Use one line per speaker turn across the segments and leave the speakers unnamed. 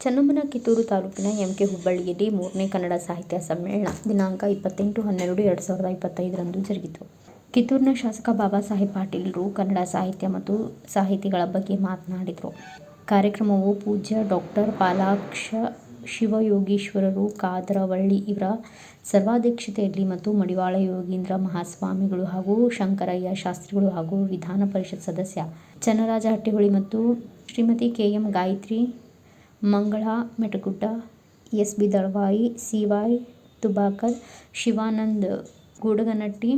ಚನ್ನಮ್ಮನ ಕಿತ್ತೂರು ತಾಲೂಕಿನ ಎಂ.ಕೆ. ಹುಬ್ಬಳ್ಳಿಯಲ್ಲಿ 3ನೇ ಕನ್ನಡ ಸಾಹಿತ್ಯ ಸಮ್ಮೇಳನ ದಿನಾಂಕ 28-12-2025 ಜರುಗಿತು. ಕಿತ್ತೂರಿನ ಶಾಸಕ ಬಾಬಾ ಸಾಹೇಬ್ ಪಾಟೀಲರು ಕನ್ನಡ ಸಾಹಿತ್ಯ ಮತ್ತು ಸಾಹಿತಿಗಳ ಬಗ್ಗೆ ಮಾತನಾಡಿದರು. ಕಾರ್ಯಕ್ರಮವು ಪೂಜ್ಯ ಡಾ. ಪಾಲಾಕ್ಷ ಶಿವಯೋಗೀಶ್ವರರು ಕಾದರವಳ್ಳಿ ಇವರ ಸರ್ವಾಧ್ಯಕ್ಷತೆಯಲ್ಲಿ ಮತ್ತು ಮಡಿವಾಳ ಯೋಗೀಂದ್ರ ಮಹಾಸ್ವಾಮಿಗಳು ಹಾಗೂ ಶಂಕರಯ್ಯ ಶಾಸ್ತ್ರಿಗಳು ಹಾಗೂ ವಿಧಾನ ಪರಿಷತ್ ಸದಸ್ಯ ಚನ್ನರಾಜ ಹಟ್ಟಿಹೊಳಿ ಮತ್ತು ಶ್ರೀಮತಿ ಕೆ.ಎಂ. ಗಾಯತ್ರಿ, ಮಂಗಳಾ ಮೆಟಗುಡ್ಡ, ಎಸ್.ಬಿ. ದಳವಾಯಿ, ಸಿ.ವೈ. ತುಬಾಕರ್, ಶಿವಾನಂದ ಗೂಡಗನಟ್ಟಿ,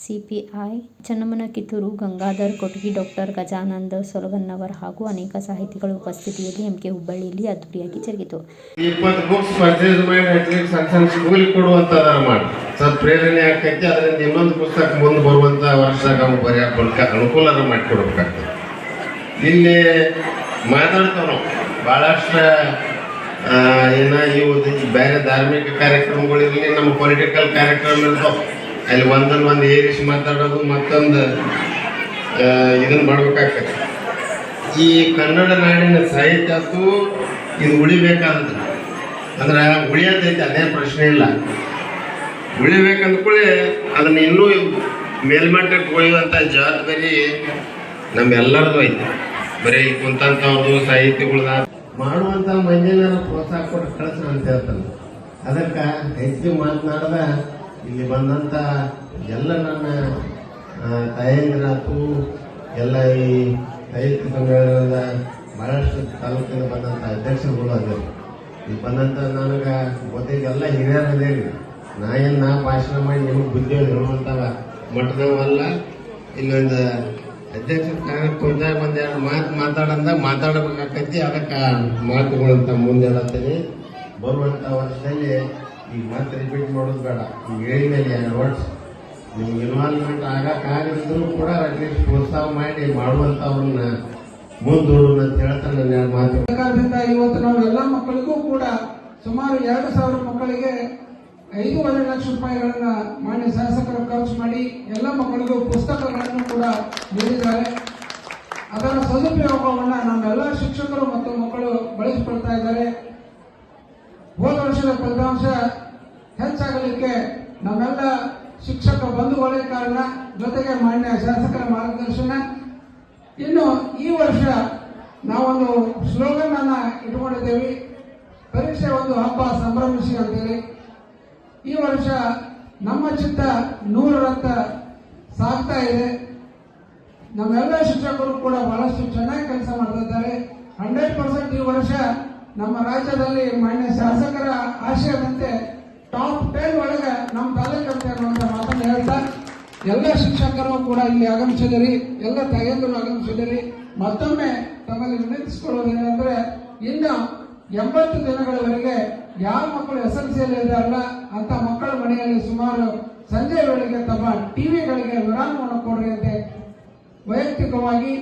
ಸಿಪಿಐ ಚನ್ನಮ್ಮನ ಕಿತ್ತೂರು, ಗಂಗಾಧರ್ ಕೊಟಗಿ, ಡಾ. ಗಜಾನಂದ ಸೊಲಗನ್ನವರ್ ಹಾಗೂ ಅನೇಕ ಸಾಹಿತಿಗಳ ಉಪಸ್ಥಿತಿಯಲ್ಲಿ ಎಂ.ಕೆ. ಹುಬ್ಬಳ್ಳಿಯಲ್ಲಿ ಅದ್ದೂರಿಯಾಗಿ ಜರುಗಿತು.
20 ಬುಕ್ಸ್ ಪರ್ಚೇಸ್ ಮಾಡಿ ಅಟ್ಲೀಸ್ಟ್ ಸಣ್ಣ ಸ್ಕೂಲ್ ಕೊಡುವಂತದಾರ ಮಾಡಿ ಸ್ವಲ್ಪ ಪ್ರೇರಣೆ ಆಕೈತಿ. ಅದರಿಂದ ಇನ್ನೊಂದು ಪುಸ್ತಕ ಮುಂದೆ ಬರುವಂತ ವರ್ಷದಾಗ ಬರೆಯಕ್ಕೆ ಅನುಕೂಲ ಮಾಡಿಕೊಡ್ಬೇಕಾಗ್ತದೆ. ಇಲ್ಲಿ ಮಾತಾಡ್ತಾವ ನಾವು ಭಾಳಷ್ಟು ಇವು ಬೇರೆ ಧಾರ್ಮಿಕ ಕಾರ್ಯಕ್ರಮಗಳಿರಲಿ, ನಮ್ಮ ಪೊಲಿಟಿಕಲ್ ಕಾರ್ಯಕ್ರಮ ಇರ್ತಾವೆ. ಅಲ್ಲಿ ಒಂದೊಂದು ಏರಿಸಿ ಮಾತಾಡೋದು, ಮತ್ತೊಂದು ಇದನ್ನು ಮಾಡ್ಬೇಕಾಗ್ತದೆ. ಈ ಕನ್ನಡ ನಾಡಿನ ಸಾಹಿತ್ಯ ಇದು ಉಳಿಬೇಕಾದ್ರೆ ಅಂದ್ರೆ ಉಳಿಯೋದೈತೆ, ಅದೇ ಪ್ರಶ್ನೆ ಇಲ್ಲ. ಉಳಿಬೇಕಂದ್ಕೂಳೆ ಅದನ್ನ ಇನ್ನೂ ಮೇಲ್ಮಟ್ಟಕ್ಕೆ ಒಯ್ಯುವಂಥ ಜವಾಬ್ದಾರಿ ನಮ್ಮೆಲ್ಲರದು ಐತೆ. ಬರೀ ಕುಂತಂಥವ್ರದ್ದು ಸಾಹಿತ್ಯಗಳನ್ನ ಮಾಡುವಂಥ ಮಂದಿನ ಪ್ರೋತ್ಸಾಹ ಕೊಟ್ಟು ಕಳಿಸ್ರಿ ಅಂತ ಹೇಳ್ತಾನೆ. ಅದಕ್ಕೆ ಹೆಚ್ಚಿಗೆ ಮಾತನಾಡ್ದ ಇಲ್ಲಿ ಬಂದಂಥ ಎಲ್ಲ ನನ್ನ ತಾಯಂದಿರಾತು, ಎಲ್ಲ ಈ ಸಾಹಿತ್ಯ ಸಮ್ಮೇಳನದ ಬಹಳಷ್ಟು ತಾಲೂಕಿನ ಬಂದಂಥ ಅಧ್ಯಕ್ಷರುಗಳು ಅದೇರಿ. ಇಲ್ಲಿ ಬಂದಂಥ ನನಗೆ ಗೊತ್ತಿದ್ದೆಲ್ಲ ಹಿರಿಯರು ಅದೇರಿ. ನಾ ಭಾಷಣ ಮಾಡಿ ನಿಮಗೆ ಬುದ್ಧಿ ಹೇಳುವಂಥವ ಮಟ್ಟದವಲ್ಲ. ಇಲ್ಲೊಂದು ಅಧ್ಯಕ್ಷ ಕಾರ್ಯಕ್ಕೆ ಕುಂತಾಗ ಒಂದೆರಡು ಮಾತಾಡಂದಾಗ ಮಾತಾಡಬೇಕಾಕೈತಿ. ಅದಕ್ಕೆ ಮಾತುಗಳಂತ ಮುಂದೆ ಹೇಳತ್ತೀನಿ. ಬರುವಂಥ ವರ್ಷದಲ್ಲಿ ಈಗ ಮತ್ತೆ ರಿಪೀಟ್ ಮಾಡೋದು ಬೇಡ. ಈಗ ಹೇಳಿದ್ಮೇಲೆ 2 ವರ್ಷ ನಿಮ್ಗೆ ಇನ್ವಾಲ್ವ್ಮೆಂಟ್ ಆಗಕ್ಕಾಗದಿದ್ರು ಕೂಡ ಅಟ್ಲೀಸ್ಟ್ ಪ್ರೋತ್ಸಾಹ ಮಾಡಿ ಮಾಡುವಂಥವ್ರನ್ನ ಮುಂದೂಡೋಣ ಅಂತ ಹೇಳ್ತಾರೆ. ನನ್ನ 2 ಮಾತು.
ಸರ್ಕಾರದಿಂದ ಇವತ್ತು ನಾವು ಎಲ್ಲ ಮಕ್ಕಳಿಗೂ ಕೂಡ ಸುಮಾರು 2,000 ಮಕ್ಕಳಿಗೆ 5.5 ಲಕ್ಷ ರೂಪಾಯಿಗಳನ್ನ ಮಾನ್ಯ ಶಾಸಕರು ಖರ್ಚು ಮಾಡಿ ಎಲ್ಲ ಮಕ್ಕಳಿಗೂ ಪುಸ್ತಕಗಳನ್ನು ಕೂಡ ನೀಡಿದ್ದಾರೆ. ಅದರ ಸದುಪಯೋಗವನ್ನು ನಮ್ಮೆಲ್ಲ ಶಿಕ್ಷಕರು ಮತ್ತು ಮಕ್ಕಳು ಬಳಸಿಕೊಳ್ತಾ ಇದ್ದಾರೆ. ಹೋದ ವರ್ಷದ ಫಲಿತಾಂಶ ಹೆಚ್ಚಾಗಲಿಕ್ಕೆ ನಮ್ಮೆಲ್ಲ ಶಿಕ್ಷಕ ಬಂಧುಗಳೇ ಕಾರಣ, ಜೊತೆಗೆ ಮಾನ್ಯ ಶಾಸಕರ ಮಾರ್ಗದರ್ಶನ. ಇನ್ನು ಈ ವರ್ಷ ನಾವೊಂದು ಸ್ಲೋಗನ್ ಅನ್ನ ಇಟ್ಕೊಂಡಿದ್ದೇವೆ, ಪರೀಕ್ಷೆ ಒಂದು ಹಬ್ಬ ಸಂಭ್ರಮಿಸಿ ಅಂತೇಳಿ. ಈ ವರ್ಷ ನಮ್ಮ ಚಿತ್ತ 100ರತ್ತ ಸಾಗ್ತಾ ಇದೆ. ನಮ್ಮೆಲ್ಲ ಶಿಕ್ಷಕರು ಕೂಡ ಬಹಳಷ್ಟು ಚೆನ್ನಾಗಿ ಕೆಲಸ ಮಾಡ್ತಿದ್ದಾರೆ. 100% ಈ ವರ್ಷ ನಮ್ಮ ರಾಜ್ಯದಲ್ಲಿ ಮಾನ್ಯ ಶಾಸಕರ ಆಶಯದಂತೆ ಟಾಪ್ 10 ಒಳಗೆ ನಮ್ಮ ತಾಲೂಕಂತೆ ಅನ್ನುವಂಥ ಮಾತನ್ನು ಹೇಳ್ತಾ ಎಲ್ಲ ಶಿಕ್ಷಕರು ಕೂಡ ಇಲ್ಲಿ ಆಗಮಿಸಿದಿರಿ, ಎಲ್ಲ ತಾಯಂದಿರು ಆಗಮಿಸಿದಿರಿ. ಮತ್ತೊಮ್ಮೆ ತಮ್ಮಲ್ಲಿ ವಿನಂತಿಸಿಕೊಳ್ಳೋದೇನೆಂದ್ರೆ, ಇನ್ನು 80 ದಿನಗಳವರೆಗೆ ಯಾವ ಮಕ್ಕಳು SLCಯಲ್ಲಿ ಇದ್ದಾರಲ್ಲ ಅಂತ ಮಕ್ಕಳ ಮನೆಯಲ್ಲಿ ಸುಮಾರು ಸಂಜೆ ವೇಳೆಗೆ ತಮ್ಮ ಟಿವಿಗಳಿಗೆ ವಿರಾಮವನ್ನು ಕೊಡ್ರಿ ಅಂತ ವೈಯಕ್ತಿಕವಾಗಿ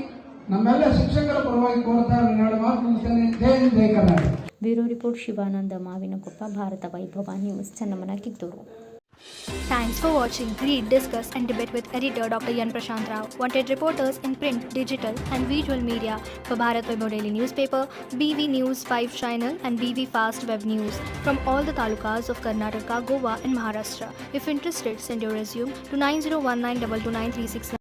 ನಮ್ಮೆಲ್ಲ ಶಿಕ್ಷಕರ ಪರವಾಗಿ ಕೋರ್ತಾ 2 ಮಾತು ಮುಗಿಸ್ತೇನೆ. ಜೈ ಹಿಂದ್, ಜೈ Karnataka.
Bureau report Shivananda Mavinakoppa, Bharat Vaibhav news, ಚನ್ನಮ್ಮನ Kittur.
Thanks for watching. Read, discuss and debate with editor Dr. Yan Prashant Rao. Wanted reporters in print, digital and visual media for Bharat Vaibhav Daily Newspaper, BV News 5 Channel and BV Fast Web News from all the talukas of Karnataka, Goa and Maharashtra. If interested, send your resume to 9019229369.